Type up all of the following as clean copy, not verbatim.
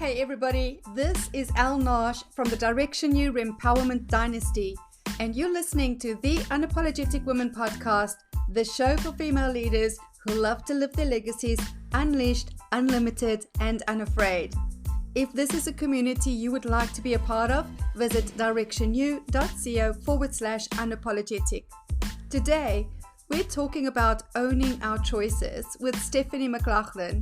Hey everybody, this is Al Nash from the Direction You Empowerment Dynasty, and you're listening to the Unapologetic Woman Podcast, the show for female leaders who love to live their legacies unleashed, unlimited, and unafraid. If this is a community you would like to be a part of, visit directionu.co/unapologetic. Today, we're talking about owning our choices with Stephanie McLaughlin.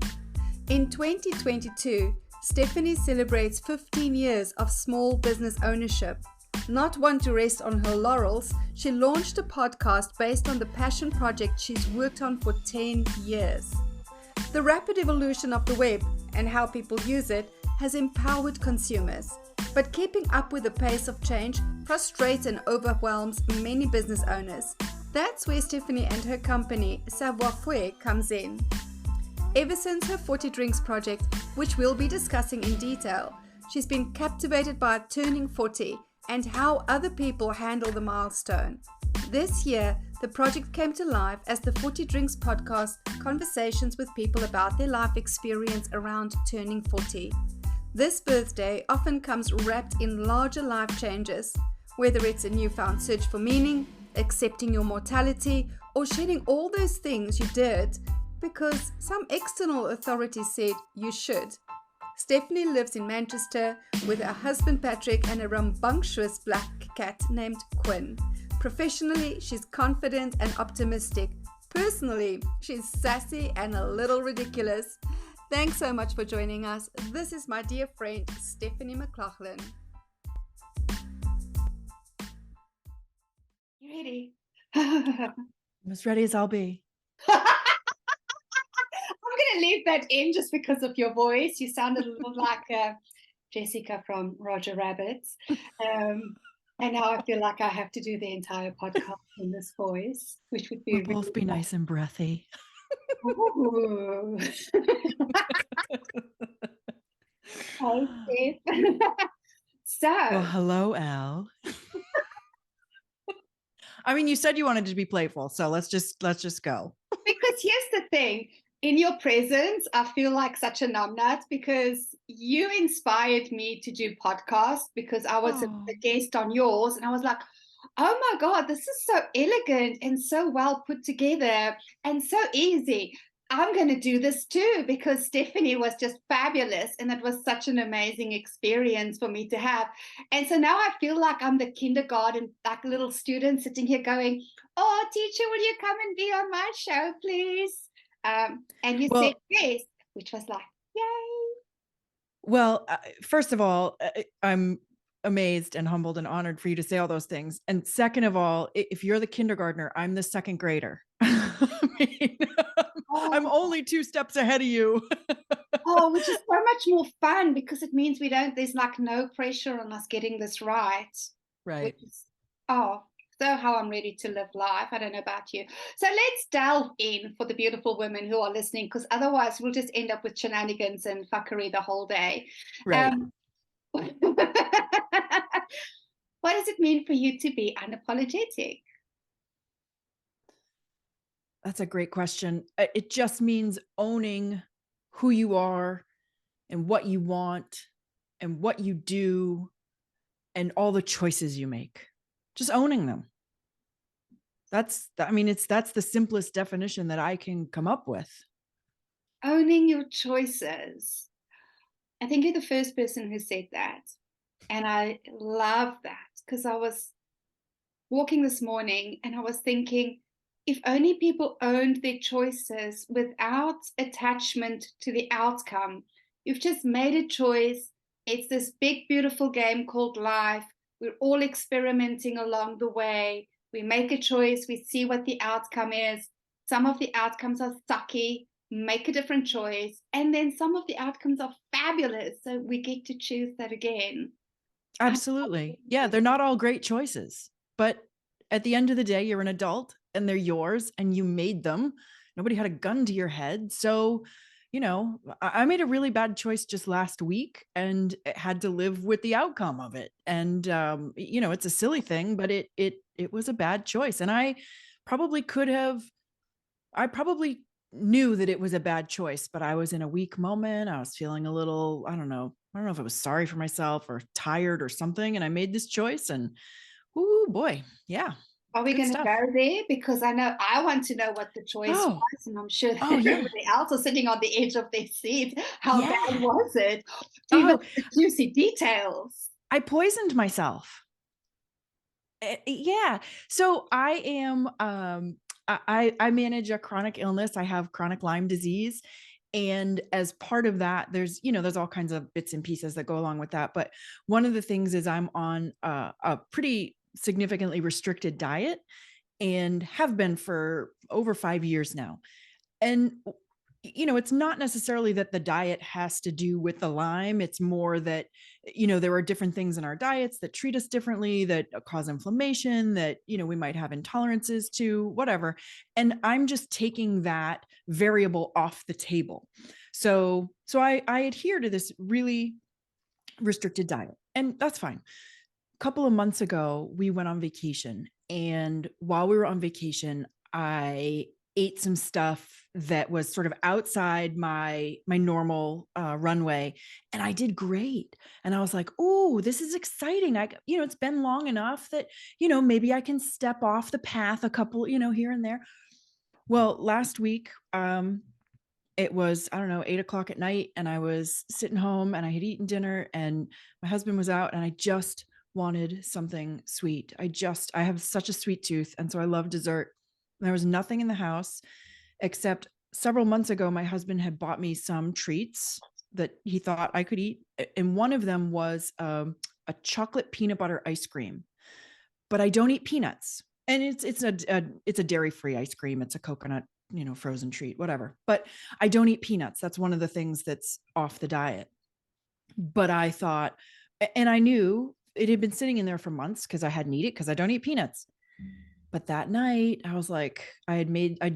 In 2022, Stephanie celebrates 15 years of small business ownership. Not one to rest on her laurels, she launched a podcast based on the passion project she's worked on for 10 years. The rapid evolution of the web and how people use it has empowered consumers. But keeping up with the pace of change frustrates and overwhelms many business owners. That's where Stephanie and her company, Savoir Faire, comes in. Ever since her 40 Drinks project, which we'll be discussing in detail, she's been captivated by turning 40 and how other people handle the milestone. This year, the project came to life as the 40 Drinks podcast, conversations with people about their life experience around turning 40. This birthday often comes wrapped in larger life changes, whether it's a newfound search for meaning, accepting your mortality, or shedding all those things you did because some external authority said you should. Stephanie lives in Manchester with her husband Patrick and a rambunctious black cat named Quinn. Professionally, she's confident and optimistic. Personally, she's sassy and a little ridiculous. Thanks so much for joining us. This is my dear friend, Stephanie McLaughlin. You ready? I'm as ready as I'll be. I'm going to leave that in just because of your voice. You sounded a little like Jessica from Roger Rabbit. And now I feel like I have to do the entire podcast in this voice, which would be We'll both be nice and breathy. Ooh. Hey, Steve. Well, hello, Al. I mean, you said you wanted to be playful, so let's just go. Because here's the thing. In your presence, I feel like such a numbnut because you inspired me to do podcasts because I was a guest on yours and I was like, oh my God, this is so elegant and so well put together and so easy. I'm going to do this too because Stephanie was just fabulous and it was such an amazing experience for me to have. And so now I feel like I'm the kindergarten, like little student sitting here going, oh, teacher, will you come and be on my show, please? And you said yes, which was like, yay. Well, first of all, I'm amazed and humbled and honored for you to say all those things. And second of all, if you're the kindergartner, I'm the second grader. I mean, I'm only 2 steps ahead of you. Which is so much more fun because it means there's like no pressure on us getting this right. Right. Which is, so how I'm ready to live life. I don't know about you. So let's delve in for the beautiful women who are listening, because otherwise we'll just end up with shenanigans and fuckery the whole day. Right. What does it mean for you to be unapologetic? That's a great question. It just means owning who you are and what you want and what you do and all the choices you make. Just owning them. That's the simplest definition that I can come up with. Owning your choices. I think you're the first person who said that. And I love that because I was walking this morning and I was thinking, if only people owned their choices without attachment to the outcome. You've just made a choice. It's this big, beautiful game called life. We're all experimenting along the way. We make a choice. We see what the outcome is. Some of the outcomes are sucky. Make a different choice. And then some of the outcomes are fabulous. So we get to choose that again. Absolutely. Yeah, they're not all great choices. But at the end of the day, you're an adult and they're yours and you made them. Nobody had a gun to your head. So, I made a really bad choice just last week and had to live with the outcome of it. And, it's a silly thing, but it was a bad choice. And I probably knew that it was a bad choice, but I was in a weak moment. I was feeling a little, I don't know if it was sorry for myself or tired or something. And I made this choice and, oh boy. Yeah. Are we Good going to stuff. go there? Because I know I want to know what the choice Oh, was, and I'm sure that oh yeah. everybody else is sitting on the edge of their seat. How bad Yeah. was it? Give us Oh, the juicy details. I poisoned myself. Yeah. So I am, I manage a chronic illness. I have chronic Lyme disease. And as part of that, there's all kinds of bits and pieces that go along with that. But one of the things is I'm on a pretty significantly restricted diet and have been for over 5 years now. And it's not necessarily that the diet has to do with the Lyme. It's more that, there are different things in our diets that treat us differently, that cause inflammation, that, we might have intolerances to, whatever. And I'm just taking that variable off the table. So I adhere to this really restricted diet, and that's fine. A couple of months ago, we went on vacation. And while we were on vacation, I ate some stuff that was sort of outside my normal runway, and I did great. And I was like, oh, this is exciting. It's been long enough that, maybe I can step off the path a couple, here and there. Well, last week, it was, I don't know, 8 o'clock at night, and I was sitting home and I had eaten dinner and my husband was out, and I just wanted something sweet. I have such a sweet tooth. And so I love dessert. There was nothing in the house except several months ago, my husband had bought me some treats that he thought I could eat. And one of them was a chocolate peanut butter ice cream, but I don't eat peanuts. And it's a dairy-free ice cream. It's a coconut, frozen treat, whatever. But I don't eat peanuts. That's one of the things that's off the diet. But I thought, and I knew it had been sitting in there for months because I hadn't eaten it because I don't eat peanuts. But that night I was like, I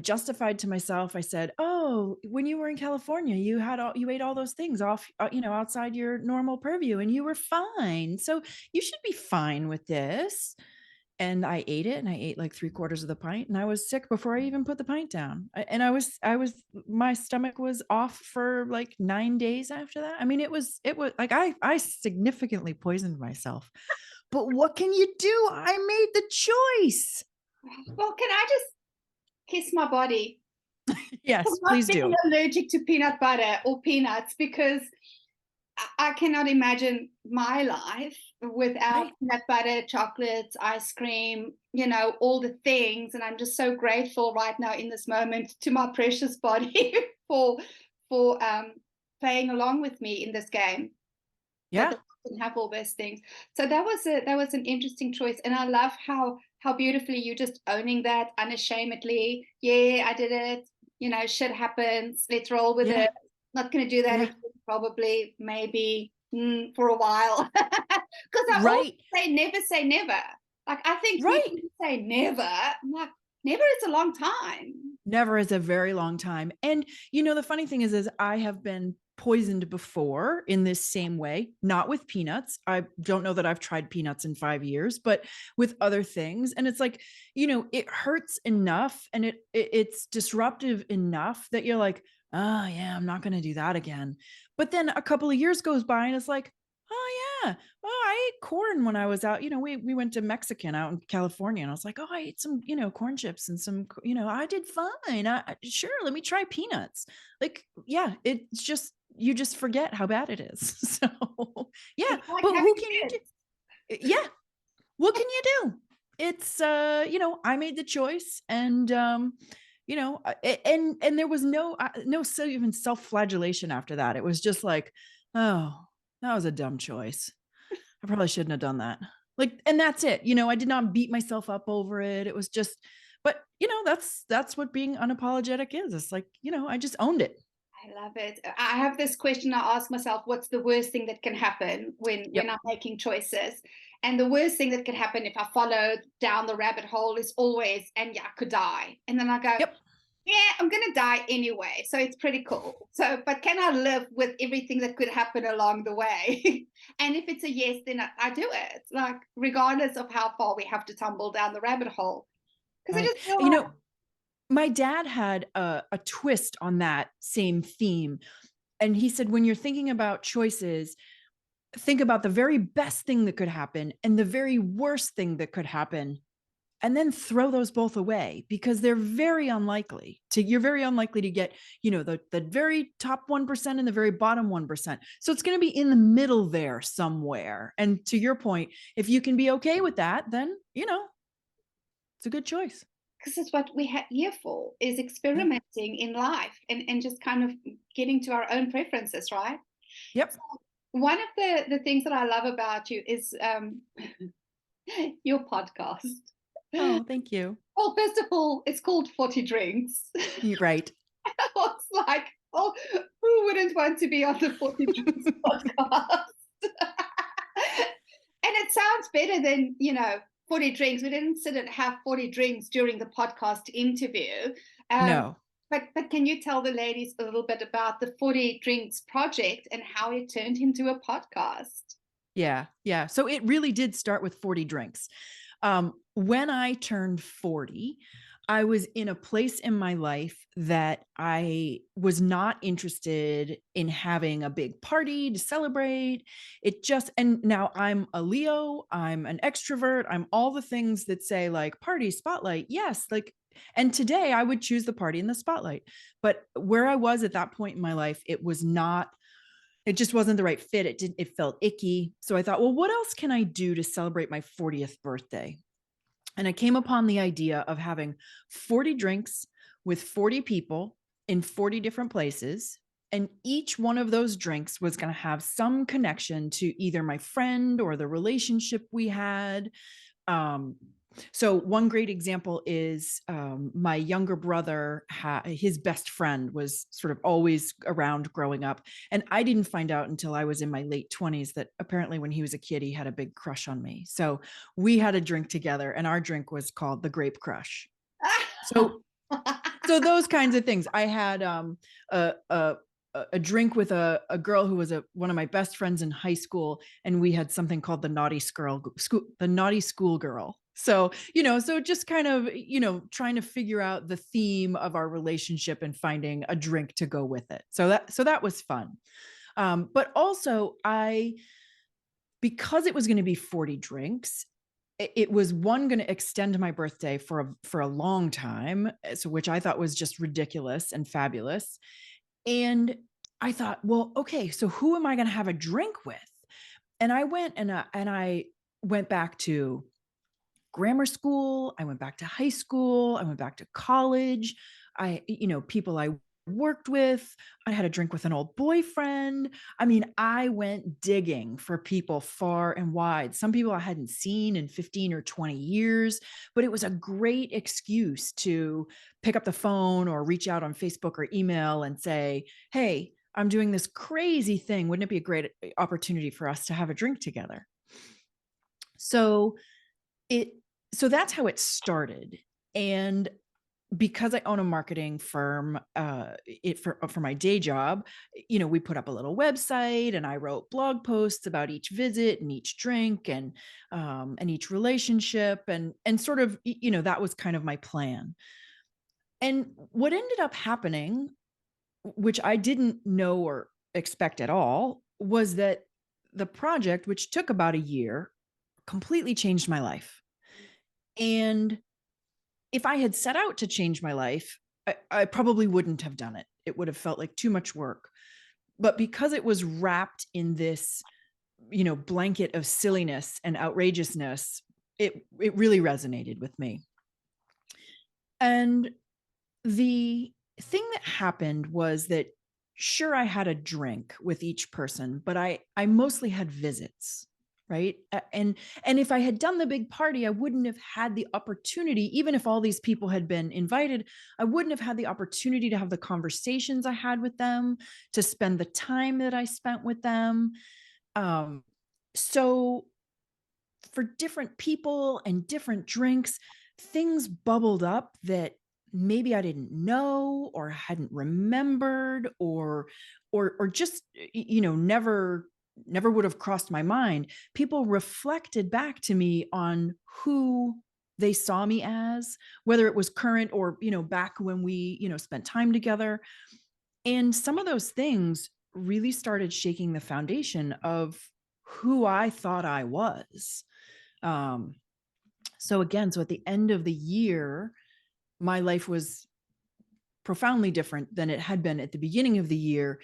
justified to myself. I said, oh, when you were in California, you ate all those things off, outside your normal purview, and you were fine. So you should be fine with this. And I ate it, and I ate like 3/4 of the pint, and I was sick before I even put the pint down. And my stomach was off for like 9 days after that. I mean, it was like, I significantly poisoned myself, but what can you do? I made the choice. Well, can I just kiss my body? Yes, I'm not please being do. allergic to peanut butter or peanuts, because I cannot imagine my life without Right. peanut butter, chocolates, ice cream, all the things. And I'm just so grateful right now in this moment to my precious body for playing along with me in this game. Yeah. That I can have all those things. So that was an interesting choice, and I love how beautifully you just owning that unashamedly. Yeah, I did it. Shit happens. Let's roll with Yeah. it. Not going to do that Yeah. again, probably, maybe, for a while. Because I always Right. say never. Like, I think Right. people say never. I'm like, never is a long time. Never is a very long time. And the funny thing is I have been poisoned before in this same way, not with peanuts. I don't know that I've tried peanuts in 5 years, but with other things. And it's like, it hurts enough, and it's disruptive enough that you're like, oh yeah, I'm not going to do that again. But then a couple of years goes by, and it's like, oh yeah, oh, I ate corn when I was out. We went to Mexican out in California, and I was like, oh, I ate some, corn chips and some, I did fine. Sure, let me try peanuts. Like, yeah, it's just, you just forget how bad it is. So yeah, It's like but having who can you kids. do? Yeah, what can you do? It's I made the choice, and and there was no even self-flagellation after that. It was just like, oh, that was a dumb choice. I probably shouldn't have done that. Like, and that's it. I did not beat myself up over it. It was just, but that's what being unapologetic is. It's like, I just owned it. I love it. I have this question I ask myself: what's the worst thing that can happen when Yep. I'm making choices? And the worst thing that could happen if I follow down the rabbit hole is always, and yeah, I could die. And then I go, Yep. yeah, I'm gonna die anyway. So it's pretty cool. So, but can I live with everything that could happen along the way? And if it's a yes, then I do it. Like, regardless of how far we have to tumble down the rabbit hole. Because I Right. just feel You like, know, my dad had a twist on that same theme. And he said, when you're thinking about choices, think about the very best thing that could happen and the very worst thing that could happen, and then throw those both away, because they're very unlikely to, you're very unlikely to get, the very top 1% and the very bottom 1%. So it's going to be in the middle there somewhere. And to your point, if you can be okay with that, then, it's a good choice. Because it's what we are here for, is experimenting in life and just kind of getting to our own preferences, right? Yep. So one of the things that I love about you is your podcast. Oh, thank you. Well, first of all, it's called 40 Drinks. You're right. I was like, oh, who wouldn't want to be on the 40 Drinks podcast? And it sounds better than, 40 drinks. We didn't sit and have 40 drinks during the podcast interview. No. But can you tell the ladies a little bit about the 40 Drinks project and how it turned into a podcast? Yeah. Yeah. So it really did start with 40 drinks. When I turned 40, I was in a place in my life that I was not interested in having a big party to celebrate. And now I'm a Leo, I'm an extrovert, I'm all the things that say like party, spotlight. Yes. And today I would choose the party and the spotlight. But where I was at that point in my life, it just wasn't the right fit. It felt icky. So I thought, well, what else can I do to celebrate my 40th birthday? And I came upon the idea of having 40 drinks with 40 people in 40 different places. And each one of those drinks was going to have some connection to either my friend or the relationship we had. So one great example is my younger brother, his best friend was sort of always around growing up. And I didn't find out until I was in my late 20s that apparently when he was a kid, he had a big crush on me. So we had a drink together, and our drink was called the Grape Crush. So those kinds of things. I had a drink with a girl who was one of my best friends in high school, and we had something called the naughty school girl. So, so just kind of, trying to figure out the theme of our relationship and finding a drink to go with it. So that was fun. But also because it was going to be 40 drinks, it was going to extend my birthday for a long time. So, which I thought was just ridiculous and fabulous. And I thought, well, okay, so who am I going to have a drink with? And I went and I went back to grammar school. I went back to high school. I went back to college. People I worked with. I had a drink with an old boyfriend. I mean, I went digging for people far and wide. Some people I hadn't seen in 15 or 20 years, but it was a great excuse to pick up the phone or reach out on Facebook or email and say, hey, I'm doing this crazy thing. Wouldn't it be a great opportunity for us to have a drink together? So that's how it started. And because I own a marketing firm, for my day job, we put up a little website, and I wrote blog posts about each visit and each drink and each relationship, and sort of, that was kind of my plan. And what ended up happening, which I didn't know or expect at all, was that the project, which took about a year, completely changed my life. And if I had set out to change my life, I probably wouldn't have done it. It would have felt like too much work. But because it was wrapped in this, blanket of silliness and outrageousness, it really resonated with me. And the thing that happened was that, sure, I had a drink with each person, but I mostly had visits. Right. And if I had done the big party, I wouldn't have had the opportunity, even if all these people had been invited, I wouldn't have had the opportunity to have the conversations I had with them, to spend the time that I spent with them. So for different people and different drinks, things bubbled up that maybe I didn't know or hadn't remembered or just, never would have crossed my mind. People reflected back to me on who they saw me as, whether it was current or, back when we, spent time together. And some of those things really started shaking the foundation of who I thought I was. Um, so at the end of the year, my life was profoundly different than it had been at the beginning of the year.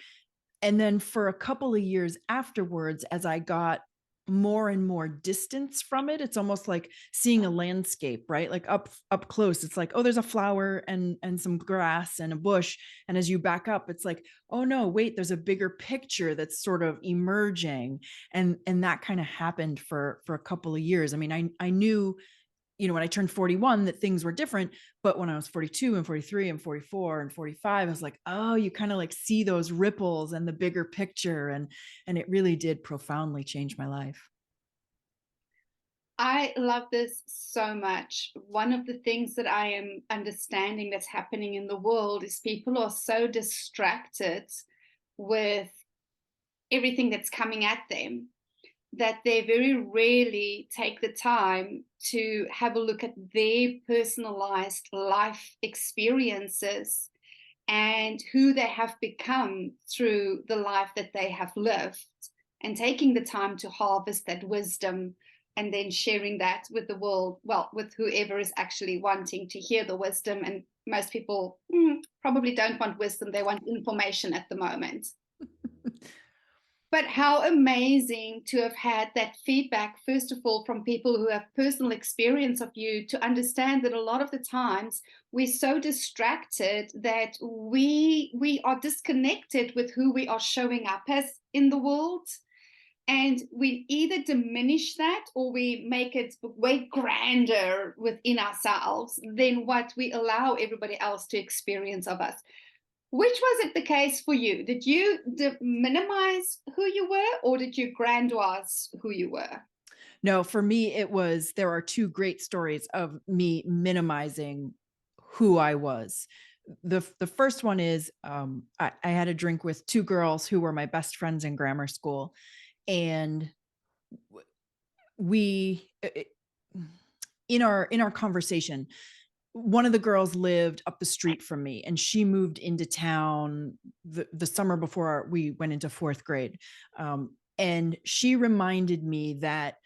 And then for a couple of years afterwards, as I got more and more distance from it, it's almost like seeing a landscape, right? Like up close, it's like, oh, there's a flower and some grass and a bush. And as you back up, it's like, oh no, wait, there's a bigger picture that's sort of emerging. And that kind of happened for a couple of years. I mean, I knew, when I turned 41 that things were different, but when I was 42 and 43 and 44 and 45, I was like, oh, you kind of like see those ripples and the bigger picture. And it really did profoundly change my life. I love this so much. One of the things that I am understanding that's happening in the world is people are so distracted with everything that's coming at them that they very rarely take the time to have a look at their personalized life experiences and who they have become through the life that they have lived, and taking the time to harvest that wisdom and then sharing that with the world, well, with whoever is actually wanting to hear the wisdom. And most people probably don't want wisdom, they want information at the moment. But how amazing to have had that feedback, first of all, from people who have personal experience of you, to understand that a lot of the times we're so distracted that we are disconnected with who we are showing up as in the world. And we either diminish that or we make it way grander within ourselves than what we allow everybody else to experience of us. Which was it the case for you? Did you minimize who you were, or did you grandiose who you were? No, for me, there are two great stories of me minimizing who I was. The first one is I had a drink with two girls who were my best friends in grammar school. And we, in our conversation, one of the girls lived up the street from me, and she moved into town the summer before we went into fourth grade. And she reminded me that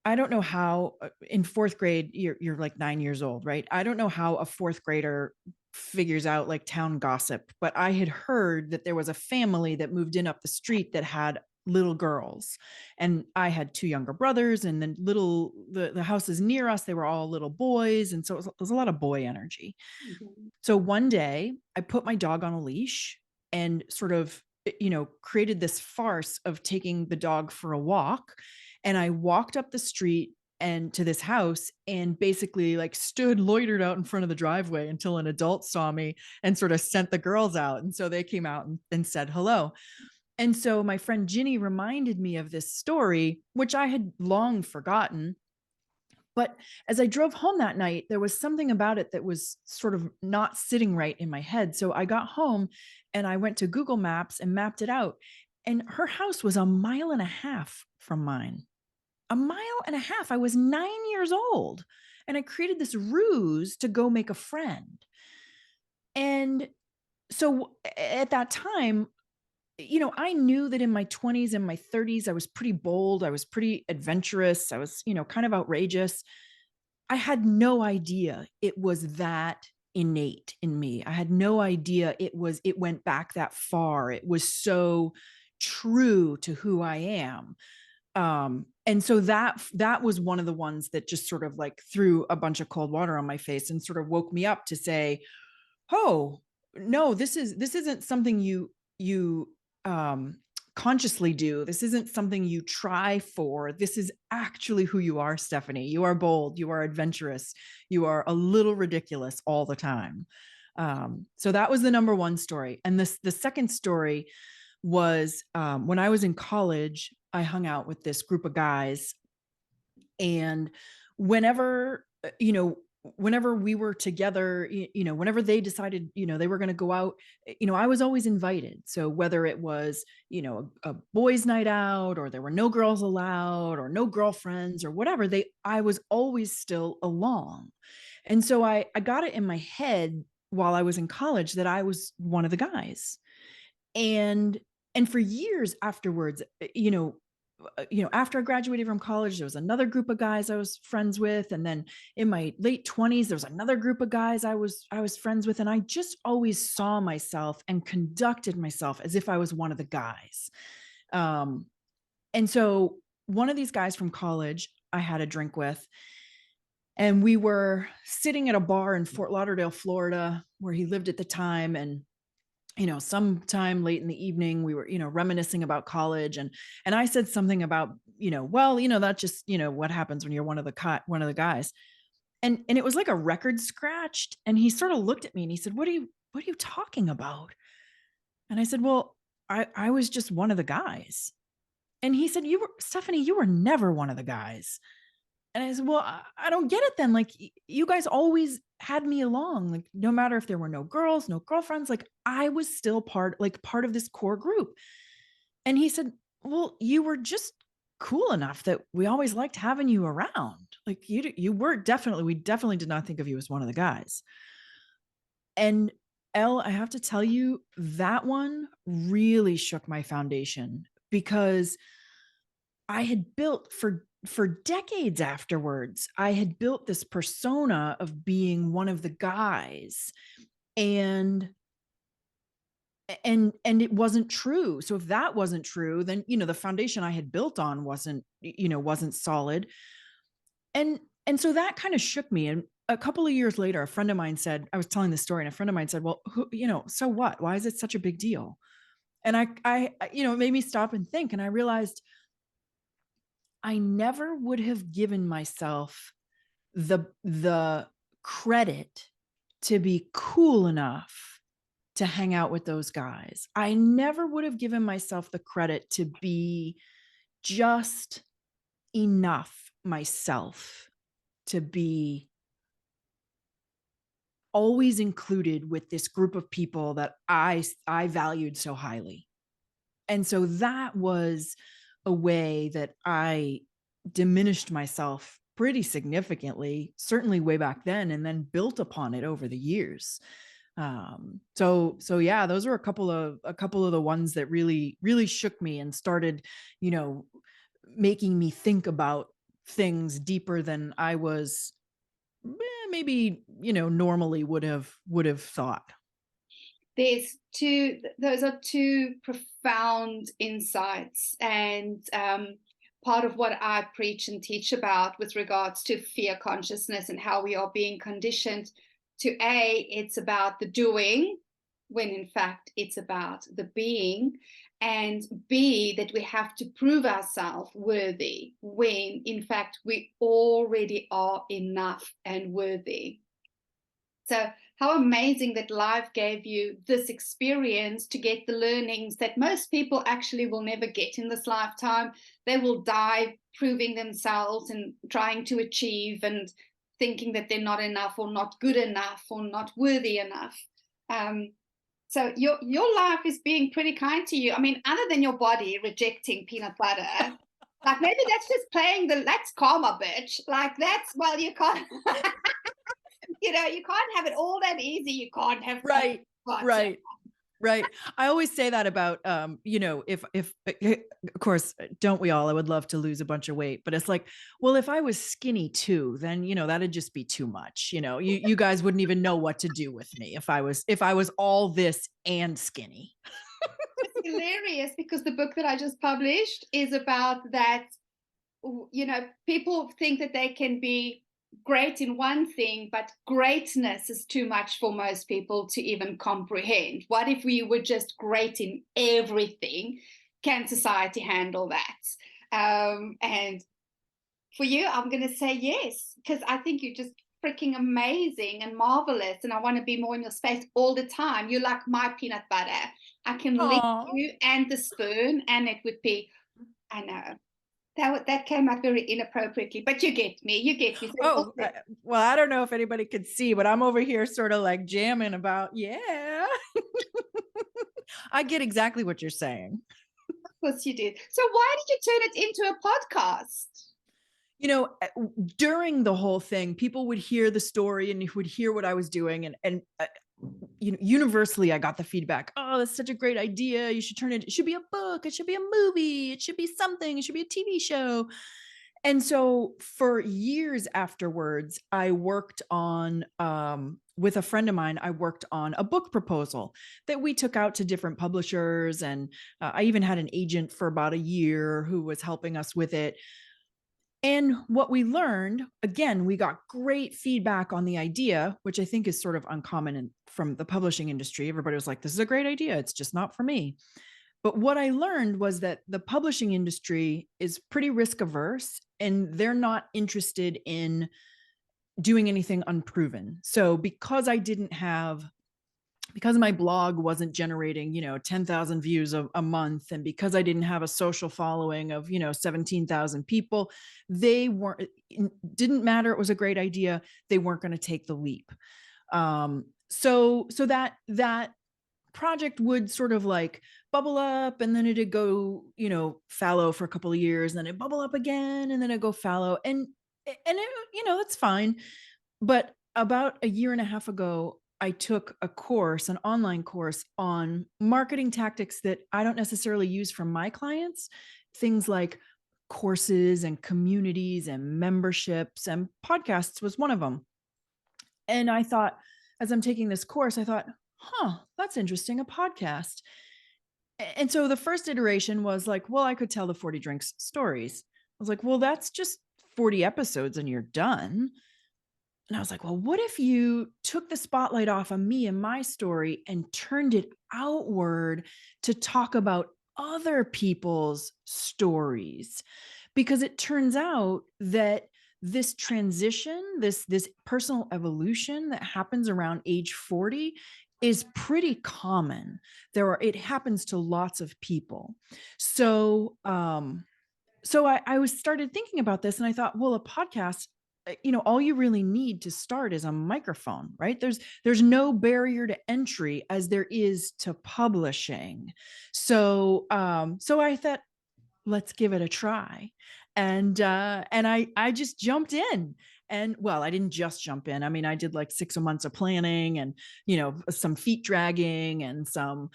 I don't know how in fourth grade, you're like 9 years old, right? I don't know how a fourth grader figures out like town gossip, but I had heard that there was a family that moved in up the street that had little girls, and I had two younger brothers, and then the houses near us, they were all little boys. And so it was a lot of boy energy. Mm-hmm. So one day I put my dog on a leash and sort of, created this farce of taking the dog for a walk. And I walked up the street and to this house and basically like loitered out in front of the driveway until an adult saw me and sort of sent the girls out. And so they came out and said hello. And so my friend Ginny reminded me of this story, which I had long forgotten. But as I drove home that night, there was something about it that was sort of not sitting right in my head. So I got home and I went to Google Maps and mapped it out. And her house was 1.5 miles from mine. 1.5 miles. I was 9 years old. And I created this ruse to go make a friend. And so at that time, I knew that in my 20s and my 30s, I was pretty bold. I was pretty adventurous. I was, kind of outrageous. I had no idea it was that innate in me. I had no idea it went back that far. It was so true to who I am. And so that was one of the ones that just sort of like threw a bunch of cold water on my face and sort of woke me up to say, oh, no, this isn't something you consciously do. This isn't something you try for. This is actually who you are, Stephanie. You are bold. You are adventurous. You are a little ridiculous all the time. So that was the number one story. And the second story was when I was in college, I hung out with this group of guys. And whenever we were together, whenever they decided, they were going to go out, I was always invited. So whether it was, a boys' night out, or there were no girls allowed, or no girlfriends, or whatever, I was always still along. And so I got it in my head while I was in college that I was one of the guys. And for years afterwards, after I graduated from college, there was another group of guys I was friends with. And then in my late 20s, there was another group of guys I was friends with. And I just always saw myself and conducted myself as if I was one of the guys. And so one of these guys from college I had a drink with, and we were sitting at a bar in Fort Lauderdale, Florida, where he lived at the time. And sometime late in the evening, we were, reminiscing about college. And I said something about, that's just, what happens when you're one of the guys. And it was like a record scratched. And he sort of looked at me and he said, what are you talking about? And I said, well, I was just one of the guys. And he said, Stephanie, you were never one of the guys. And I said, well, I don't get it then. Like, you guys always had me along, like, no matter if there were no girls, no girlfriends, like I was still part of this core group. And he said, well, you were just cool enough that we always liked having you around. Like we definitely did not think of you as one of the guys. And Elle, I have to tell you, that one really shook my foundation, because I had built for decades afterwards, I had built this persona of being one of the guys, and it wasn't true. So if that wasn't true, then, the foundation I had built on wasn't solid. And so that kind of shook me. And a couple of years later, a friend of mine said, I was telling this story, and a friend of mine said, well, so what? Why is it such a big deal? And I it made me stop and think. And I realized I never would have given myself the credit to be cool enough to hang out with those guys. I never would have given myself the credit to be just enough myself to be always included with this group of people that I valued so highly. And so that was a way that I diminished myself pretty significantly, certainly way back then, and then built upon it over the years. So yeah, those are a couple of the ones that really, really shook me and started, making me think about things deeper than I was maybe, normally would have thought. Those are two profound insights, and part of what I preach and teach about with regards to fear consciousness and how we are being conditioned to it's about the doing, when in fact it's about the being, and B, that we have to prove ourselves worthy, when in fact we already are enough and worthy. So how amazing that life gave you this experience to get the learnings that most people actually will never get in this lifetime. They will die proving themselves and trying to achieve and thinking that they're not enough or not good enough or not worthy enough. So your life is being pretty kind to you. I mean, other than your body rejecting peanut butter, like maybe that's just playing that's karma, bitch. Like that's, well, you can't, you can't have it all that easy. You can't have right. I always say that about, if of course, don't we all, I would love to lose a bunch of weight, but it's like, well, if I was skinny too, then, that'd just be too much. You guys wouldn't even know what to do with me if I was all this and skinny. It's hilarious, because the book that I just published is about that. People think that they can be great in one thing, but greatness is too much for most people to even comprehend. What if we were just great in everything? Can society handle that? And for you, I'm going to say yes, because I think you're just freaking amazing and marvelous, and I want to be more in your space all the time. You're like my peanut butter. I can lick you and the spoon, and it would be, I know. That came out very inappropriately, but you get me. So well, I don't know if anybody could see, but I'm over here sort of like jamming about, yeah. I get exactly what you're saying. Of course you did. So why did you turn it into a podcast? During the whole thing, people would hear the story and would hear what I was doing. And universally, I got the feedback, oh, that's such a great idea. You should turn it should be a book. It should be a movie. It should be something. It should be a TV show. And so for years afterwards, I worked on, with a friend of mine, I worked on a book proposal that we took out to different publishers. And I even had an agent for about a year who was helping us with it. And what we learned, again, we got great feedback on the idea, which I think is sort of uncommon from the publishing industry. Everybody was like, this is a great idea. It's just not for me. But what I learned was that the publishing industry is pretty risk averse and they're not interested in doing anything unproven. So because my blog wasn't generating, 10,000 views a month, and because I didn't have a social following of, 17,000 people, it didn't matter. It was a great idea. They weren't going to take the leap. So that project would sort of like bubble up and then it'd go, fallow for a couple of years, and then it'd bubble up again and then it'd go fallow. And it, that's fine. But about a year and a half ago, I took an online course on marketing tactics that I don't necessarily use for my clients. Things like courses and communities and memberships, and podcasts was one of them. And I thought, as I'm taking this course, I thought, that's interesting, a podcast. And so the first iteration was like, well, I could tell the 40 Drinks stories. I was like, well, that's just 40 episodes and you're done. And I was like, well, what if you took the spotlight off of me and my story and turned it outward to talk about other people's stories? Because it turns out that this transition, this personal evolution that happens around age 40 is pretty common. It happens to lots of people. So I started thinking about this, and I thought, well, a podcast, all you really need to start is a microphone, right? There's no barrier to entry as there is to publishing. So I thought, let's give it a try. And I just jumped in. And well, I didn't just jump in. I mean, I did like 6 months of planning and, some feet dragging and some,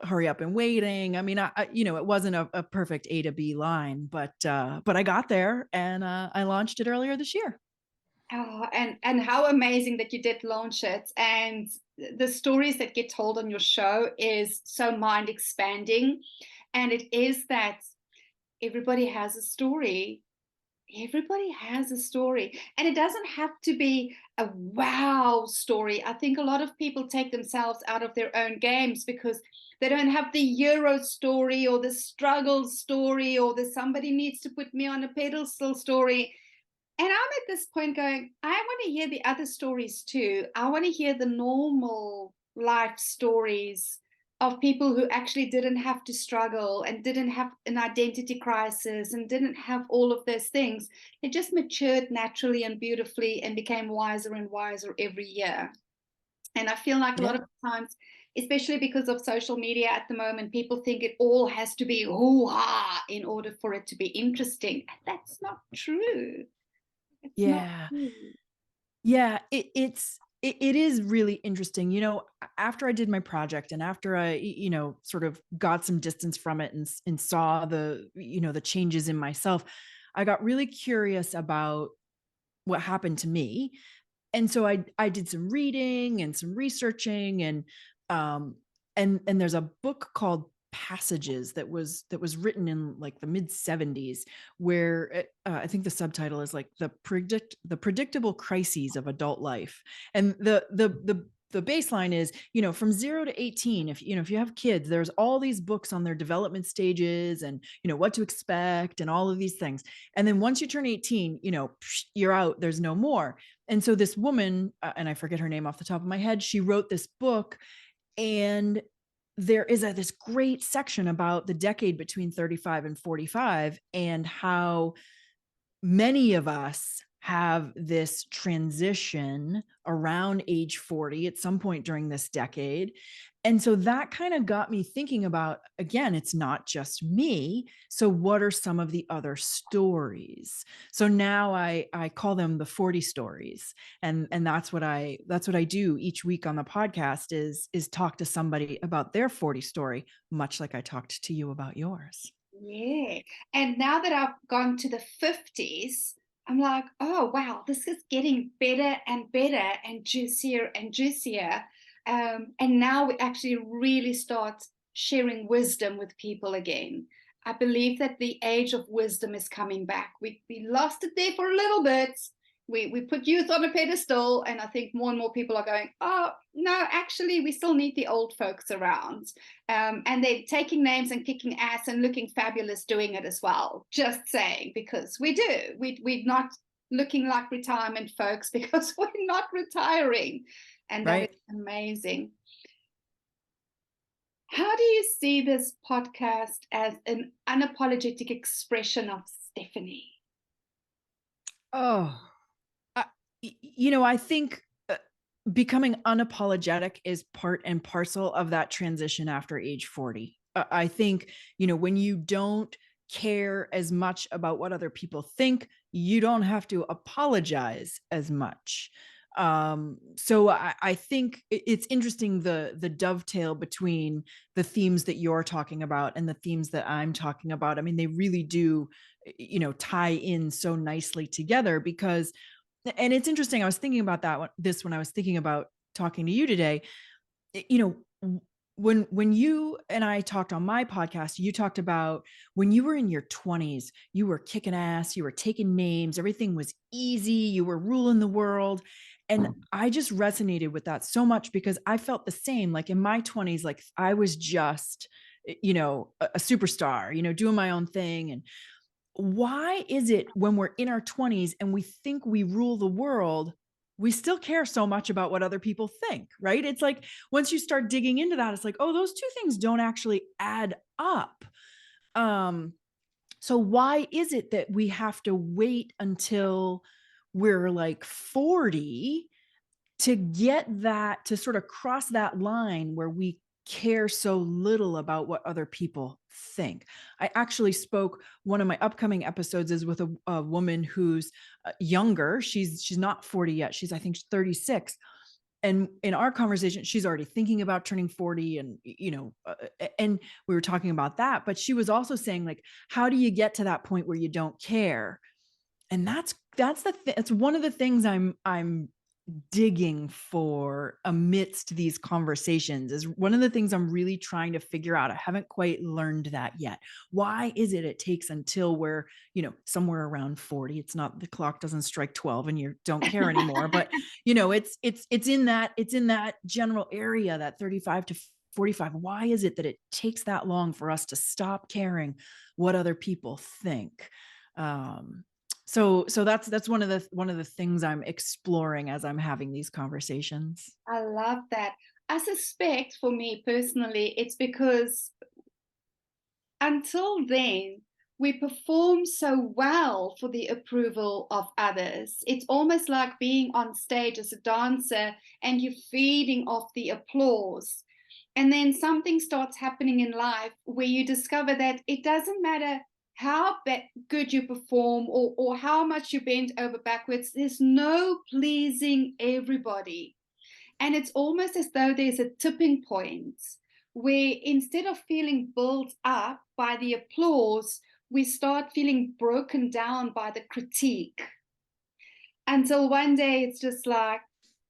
hurry up and waiting. I mean, it wasn't a perfect A to B line, but I got there, and I launched it earlier this year. Oh, and how amazing that you did launch it. And the stories that get told on your show is so mind expanding. And it is that everybody has a story. Everybody has a story, and it doesn't have to be a wow story. I think a lot of people take themselves out of their own games because they don't have the hero story or the struggle story or the somebody needs to put me on a pedestal story. And I'm at this point going, I want to hear the other stories too. I want to hear the normal life stories of people who actually didn't have to struggle and didn't have an identity crisis and didn't have all of those things. They just matured naturally and beautifully and became wiser and wiser every year. And I feel like a lot of times, especially because of social media at the moment, people think it all has to be hoo-ha in order for it to be interesting. That's not true. It's not true. Yeah, it is really interesting. After I did my project and after I, sort of got some distance from it and saw the changes in myself, I got really curious about what happened to me. And so I did some reading and some researching, and there's a book called Passages that was written in like the mid 70s, where I think the subtitle is like the predictable crises of adult life. And the baseline is, from 0 to 18, if you have kids, there's all these books on their development stages and, what to expect and all of these things. And then once you turn 18, you're out, there's no more. And so this woman, and I forget her name off the top of my head, she wrote this book, and there is this great section about the decade between 35 and 45 and how many of us have this transition around age 40 at some point during this decade. And so that kind of got me thinking about, again, it's not just me. So what are some of the other stories? So now I call them the 40 stories. And that's what I do each week on the podcast is talk to somebody about their 40 story, much like I talked to you about yours. Yeah. And now that I've gone to the 50s, I'm like, oh, wow, this is getting better and better and juicier and juicier. And now we actually really start sharing wisdom with people again. I believe that the age of wisdom is coming back. We lost it there for a little bit. We put youth on a pedestal, and I think more and more people are going, oh, no, actually, we still need the old folks around. And they're taking names and kicking ass and looking fabulous doing it as well. Just saying, because we do. We're not looking like retirement folks because we're not retiring. And that Right. is amazing. How do you see this podcast as an unapologetic expression of Stephanie? Oh, I think becoming unapologetic is part and parcel of that transition after age 40. I think, when you don't care as much about what other people think, you don't have to apologize as much. So I think it's interesting, the dovetail between the themes that you're talking about and the themes that I'm talking about. I mean, they really do, tie in so nicely together because, and it's interesting. I was thinking about when I was thinking about talking to you today. When you and I talked on my podcast, you talked about when you were in your 20s, you were kicking ass, you were taking names, everything was easy, you were ruling the world. And I just resonated with that so much because I felt the same. Like in my 20s, like I was just, a superstar, doing my own thing. And why is it when we're in our 20s and we think we rule the world, we still care so much about what other people think, right? It's like once you start digging into that, it's like, oh, those two things don't actually add up. So why is it that we have to wait until we're like 40 to get that, to sort of cross that line where we care so little about what other people think? I actually spoke, one of my upcoming episodes is with a woman who's younger. She's not 40 yet. She's, I think, 36. And in our conversation, she's already thinking about turning 40 and, and we were talking about that, but she was also saying, like, how do you get to that point where you don't care? And that's it's one of the things I'm digging for amidst these conversations, is one of the things I'm really trying to figure out. I haven't quite learned that yet. Why is it takes until we're, somewhere around 40? It's not, the clock doesn't strike 12 and you don't care anymore, but it's in that general area, that 35 to 45. Why is it that it takes that long for us to stop caring what other people think? So that's one of the things I'm exploring as I'm having these conversations. I love that. I suspect for me personally, it's because until then, we perform so well for the approval of others. It's almost like being on stage as a dancer and you're feeding off the applause. And then something starts happening in life where you discover that it doesn't matter how good you perform or how much you bend over backwards, there's no pleasing everybody. And it's almost as though there's a tipping point where instead of feeling built up by the applause, we start feeling broken down by the critique. Until one day it's just like,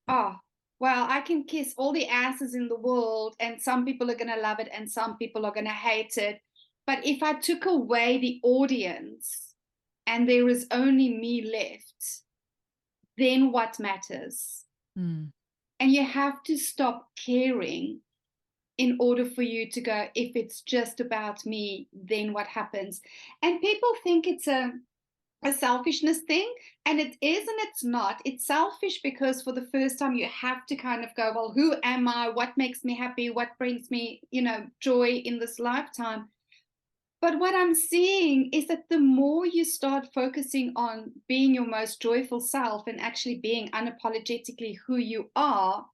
oh, well, I can kiss all the asses in the world and some people are going to love it and some people are going to hate it. But if I took away the audience and there is only me left, then what matters? Mm. And you have to stop caring in order for you to go, if it's just about me, then what happens? And people think it's a selfishness thing, and it is and it's not. It's selfish because for the first time you have to kind of go, well, who am I? What makes me happy? What brings me, joy in this lifetime? But what I'm seeing is that the more you start focusing on being your most joyful self and actually being unapologetically who you are,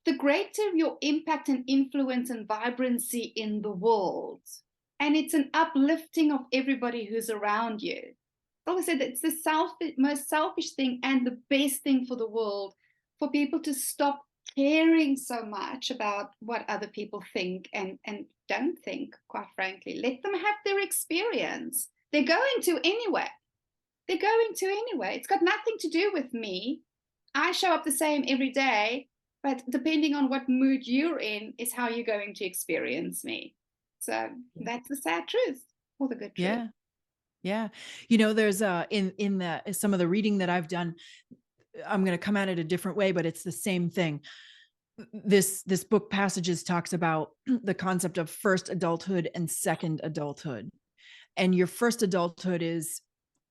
the greater your impact and influence and vibrancy in the world. And it's an uplifting of everybody who's around you. I always said that it's the most selfish thing and the best thing for the world for people to stop caring so much about what other people think and don't think, quite frankly. Let them have their experience. They're going to anyway. They're going to anyway. It's got nothing to do with me. I show up the same every day, but depending on what mood you're in is how you're going to experience me. So that's the sad truth, or the good truth. Yeah. Yeah. There's in the some of the reading that I've done, I'm going to come at it a different way, but it's the same thing. This book Passages talks about the concept of first adulthood and second adulthood. And your first adulthood is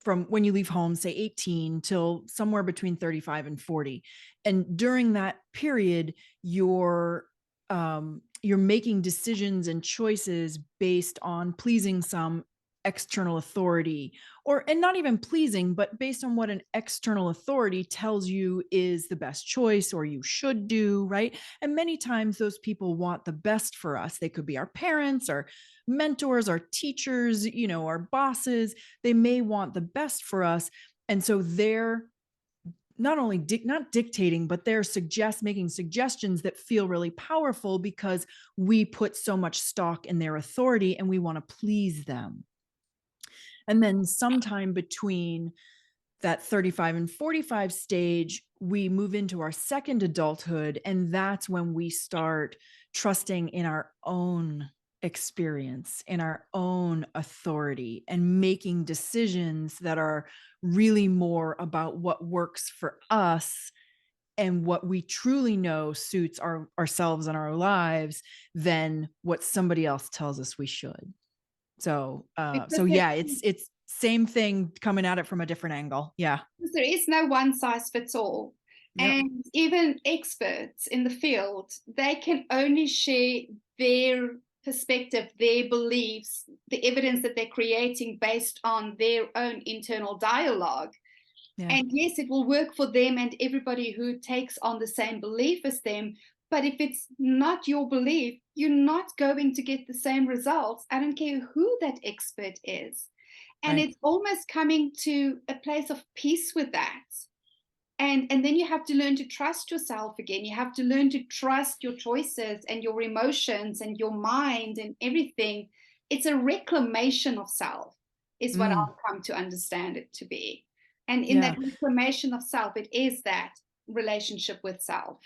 from when you leave home, say 18 till somewhere between 35 and 40. And during that period, you're making decisions and choices based on pleasing some external authority, and not even pleasing, but based on what an external authority tells you is the best choice or you should do, right? And many times those people want the best for us. They could be our parents, our mentors, our teachers, our bosses. They may want the best for us. And so they're not only not dictating, but they're making suggestions that feel really powerful because we put so much stock in their authority and we want to please them. And then sometime between that 35 and 45 stage, we move into our second adulthood. And that's when we start trusting in our own experience, in our own authority, and making decisions that are really more about what works for us and what we truly know suits ourselves and our lives than what somebody else tells us we should. So yeah, it's same thing coming at it from a different angle. Yeah. There is no one size fits all. Yep. And even experts in the field, they can only share their perspective, their beliefs, the evidence that they're creating based on their own internal dialogue. Yeah. And yes, it will work for them and everybody who takes on the same belief as them. But if it's not your belief, you're not going to get the same results. I don't care who that expert is. And It's almost coming to a place of peace with that. And then you have to learn to trust yourself again. You have to learn to trust your choices and your emotions and your mind and everything. It's a reclamation of self is what I've come to understand it to be. And in that reclamation of self, it is that relationship with self.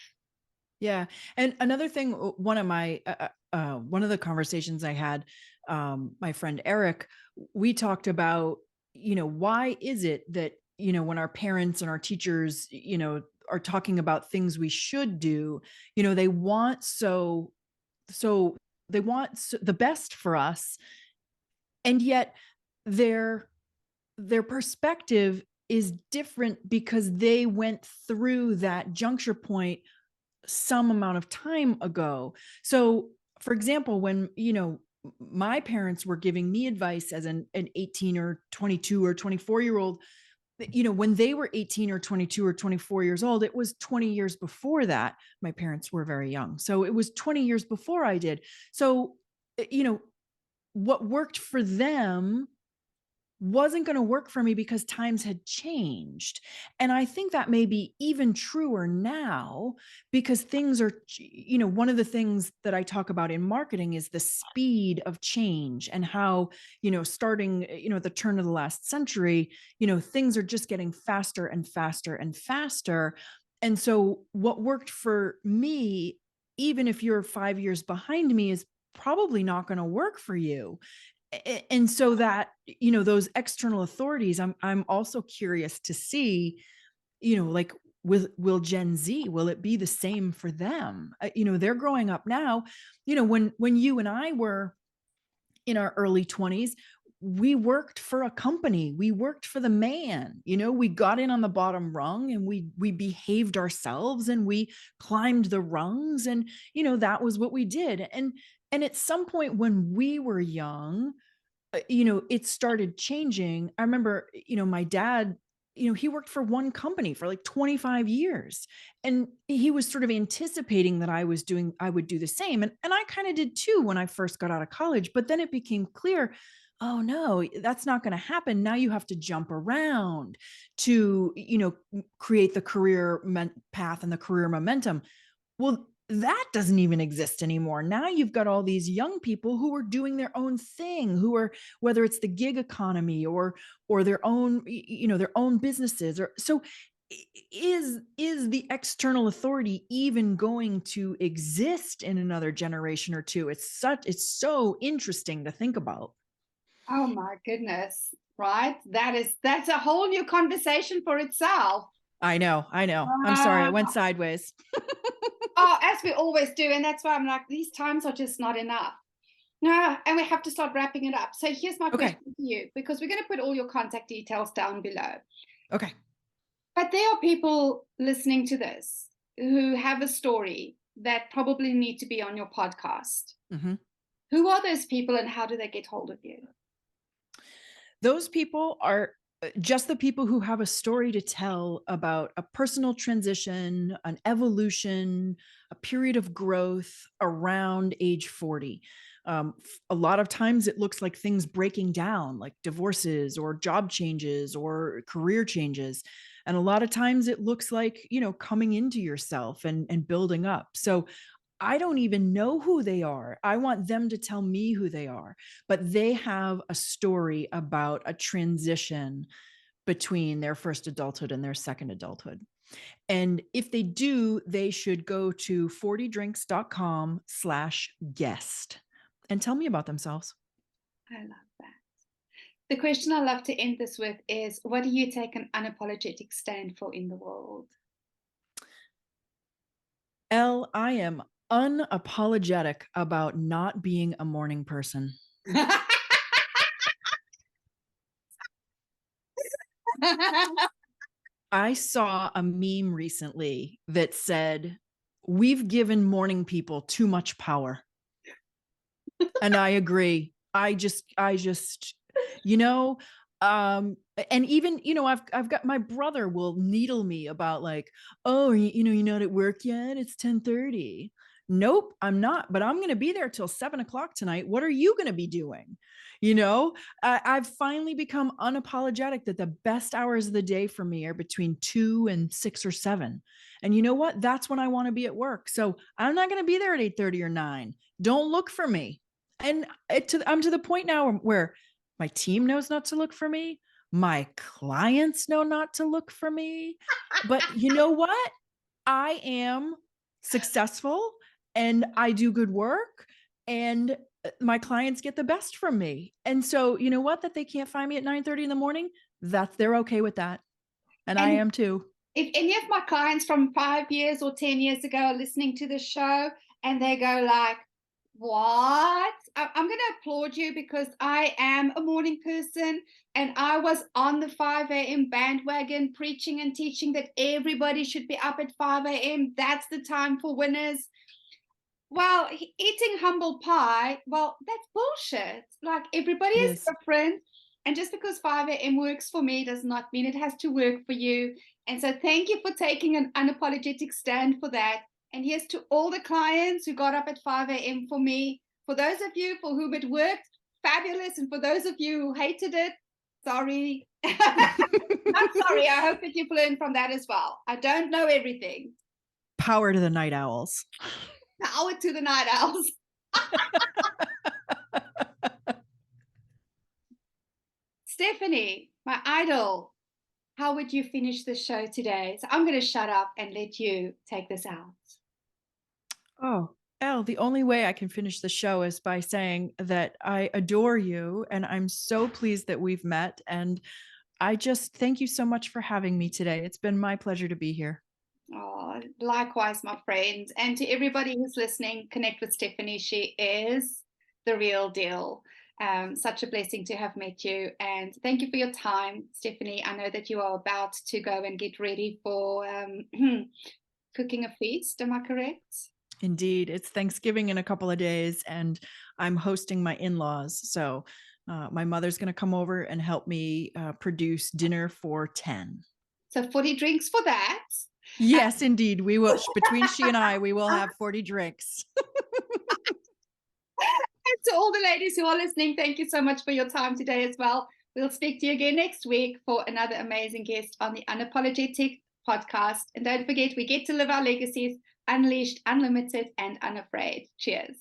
Yeah. And another thing, one of the conversations I had, my friend Eric, we talked about, why is it that, when our parents and our teachers, are talking about things we should do, they want they want the best for us. And yet their perspective is different because they went through that juncture point some amount of time ago. So for example, when, my parents were giving me advice as an 18 or 22 or 24-year-old, when they were 18 or 22 or 24 years old, it was 20 years before that. My parents were very young. So it was 20 years before I did. So, what worked for them wasn't going to work for me because times had changed. And I think that may be even truer now because things are, one of the things that I talk about in marketing is the speed of change and how, starting, at the turn of the last century, things are just getting faster and faster and faster. And so what worked for me, even if you're 5 years behind me, is probably not going to work for you. And so that, those external authorities, I'm also curious to see, like will Gen Z, will it be the same for them? They're growing up now, when you and I were in our early 20s, we worked for a company, we worked for the man, we got in on the bottom rung and we behaved ourselves and we climbed the rungs and, that was what we did. And at some point when we were young, it started changing. I remember, my dad, he worked for one company for like 25 years, and he was sort of anticipating that I would do the same. And I kind of did too when I first got out of college, but then it became clear, oh no, that's not going to happen. Now you have to jump around to, create the career path and the career momentum. Well, that doesn't even exist anymore. Now you've got all these young people who are doing their own thing, who are, whether it's the gig economy or their own, their own businesses. Or so is the external authority even going to exist in another generation or two? It's so interesting to think about. Oh my goodness. Right? That's a whole new conversation for itself. I know. I'm sorry. I went sideways. Oh, as we always do. And that's why I'm like, these times are just not enough. No, and we have to start wrapping it up. So here's my question to you, because we're going to put all your contact details down below. Okay. But there are people listening to this who have a story that probably need to be on your podcast. Mm-hmm. Who are those people and how do they get hold of you? Those people are just the people who have a story to tell about a personal transition, an evolution, a period of growth around age 40. A lot of times it looks like things breaking down, like divorces or job changes or career changes. And a lot of times it looks like, coming into yourself and building up. So I don't even know who they are. I want them to tell me who they are, but they have a story about a transition between their first adulthood and their second adulthood. And if they do, they should go to 40drinks.com/guest and tell me about themselves. I love that. The question I love to end this with is, what do you take an unapologetic stand for in the world? Elle, I am unapologetic about not being a morning person. I saw a meme recently that said, we've given morning people too much power. And I agree. I just, and even, I've got, my brother will needle me about like, oh, you're not at work yet. It's 10:30. Nope, I'm not, but I'm going to be there till 7:00 tonight. What are you going to be doing? I've finally become unapologetic that the best hours of the day for me are between 2 and 6 or 7. And you know what? That's when I want to be at work. So I'm not going to be there at 8:30 or 9. Don't look for me. And I'm to the point now where my team knows not to look for me. My clients know not to look for me. But you know what? I am successful and I do good work and my clients get the best from me. And so, you know what? That they can't find me at 9:30 in the morning, they're okay with that. And I am too. If any of my clients from 5 years or 10 years ago are listening to the show and they go like, what? I'm going to applaud you, because I am a morning person and I was on the 5 a.m. bandwagon preaching and teaching that everybody should be up at 5 a.m. That's the time for winners. Well, eating humble pie, well, that's bullshit. Like, everybody is different. And just because 5 a.m. works for me does not mean it has to work for you. And so thank you for taking an unapologetic stand for that. And here's to all the clients who got up at 5 a.m. for me. For those of you for whom it worked, fabulous. And for those of you who hated it, sorry. I'm sorry. I hope that you've learned from that as well. I don't know everything. Power to the night owls. Power to the night owls. Stephanie, my idol, how would you finish the show today? So I'm going to shut up and let you take this out. Oh, Elle, the only way I can finish the show is by saying that I adore you and I'm so pleased that we've met. And I just thank you so much for having me today. It's been my pleasure to be here. Oh, likewise, my friends. And to everybody who's listening, connect with Stephanie. She is the real deal. Such a blessing to have met you. And thank you for your time, Stephanie. I know that you are about to go and get ready for cooking a feast. Am I correct? Indeed. It's Thanksgiving in a couple of days and I'm hosting my in-laws. So My mother's going to come over and help me produce dinner for 10. So 40 drinks for that. Yes, indeed. We will, between she and I, we will have 40 drinks. And to all the ladies who are listening, thank you so much for your time today as well. We'll speak to you again next week for another amazing guest on the Unapologetic Podcast. And don't forget, we get to live our legacies unleashed, unlimited, and unafraid. Cheers.